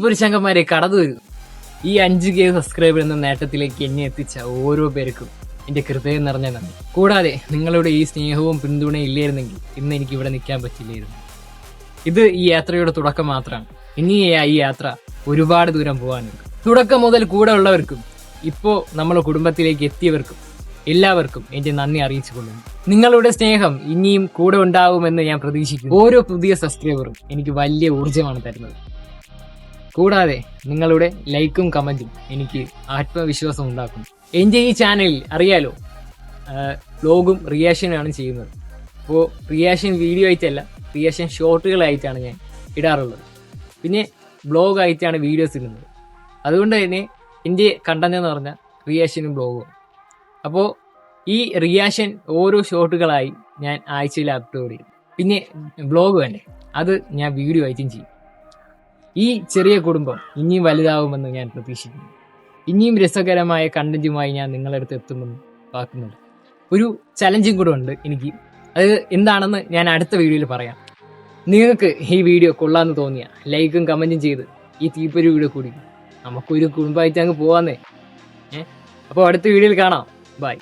പുരുഷങ്കന്മാരെ കടന്നു വരും. ഈ 5K സബ്സ്ക്രൈബർ എന്ന നേട്ടത്തിലേക്ക് എന്നെ എത്തിച്ച ഓരോ പേർക്കും എൻ്റെ ഹൃദയം നിറഞ്ഞ നന്ദി. കൂടാതെ നിങ്ങളുടെ ഈ സ്നേഹവും പിന്തുണയും ഇല്ലായിരുന്നെങ്കിൽ ഇന്ന് എനിക്ക് ഇവിടെ നിൽക്കാൻ പറ്റില്ലായിരുന്നു. ഇത് ഈ യാത്രയുടെ തുടക്കം മാത്രമാണ്. ഇനി ഈ യാത്ര ഒരുപാട് ദൂരം പോകാനുണ്ട്. തുടക്കം മുതൽ കൂടെ ഉള്ളവർക്കും ഇപ്പോൾ നമ്മുടെ കുടുംബത്തിലേക്ക് എത്തിയവർക്കും എല്ലാവർക്കും എൻ്റെ നന്ദി അറിയിച്ചു കൊള്ളുന്നു. നിങ്ങളുടെ സ്നേഹം ഇനിയും കൂടെ ഉണ്ടാവുമെന്ന് ഞാൻ പ്രതീക്ഷിക്കുന്നു. ഓരോ പുതിയ സബ്സ്ക്രൈബറും എനിക്ക് വലിയ ഊർജ്ജമാണ് തരുന്നത്. കൂടാതെ നിങ്ങളുടെ ലൈക്കും കമൻറ്റും എനിക്ക് ആത്മവിശ്വാസം ഉണ്ടാക്കുന്നു. എൻ്റെ ഈ ചാനലിൽ അറിയാലോ, വ്ലോഗും റിയാക്ഷനുമാണ് ചെയ്യുന്നത്. അപ്പോൾ റിയാക്ഷൻ വീഡിയോ ആയിട്ടല്ല, റിയാക്ഷൻ ഷോർട്ടുകളായിട്ടാണ് ഞാൻ ഇടാറുള്ളത്. പിന്നെ ബ്ലോഗായിട്ടാണ് വീഡിയോസ് ഇടുന്നത്. അതുകൊണ്ട് തന്നെ എൻ്റെ കണ്ടന്റ് എന്ന് പറഞ്ഞാൽ റിയാക്ഷനും ബ്ലോഗും. അപ്പോൾ ഈ റിയാക്ഷൻ ഓരോ ഷോർട്ടുകളായി ഞാൻ ആഴ്ചയിൽ അപ്ലോഡ് ചെയ്യും. പിന്നെ ബ്ലോഗ് വേണ്ടേ, അത് ഞാൻ വീഡിയോ ആയിട്ടും ചെയ്യും. ഈ ചെറിയ കുടുംബം ഇനിയും വലുതാവുമെന്ന് ഞാൻ പ്രതീക്ഷിക്കുന്നു. ഇനിയും രസകരമായ കണ്ടന്റുമായി ഞാൻ നിങ്ങളുടെ അടുത്ത് എത്തുമെന്ന് പാക്കുന്നുണ്ട്. ഒരു ചലഞ്ചും കൂടെ ഉണ്ട് എനിക്ക്. അത് എന്താണെന്ന് ഞാൻ അടുത്ത വീഡിയോയിൽ പറയാം. നിങ്ങൾക്ക് ഈ വീഡിയോ കൊള്ളാമെന്ന് തോന്നിയ ലൈക്കും കമൻറ്റും ചെയ്ത് ഈ തീപ്പൊരു വീഡിയോ കൂടി നമുക്കൊരു കുടുംബമായിട്ട് അങ്ങ് പോവാന്നേ. അപ്പോൾ അടുത്ത വീഡിയോയിൽ കാണാം. ബൈ.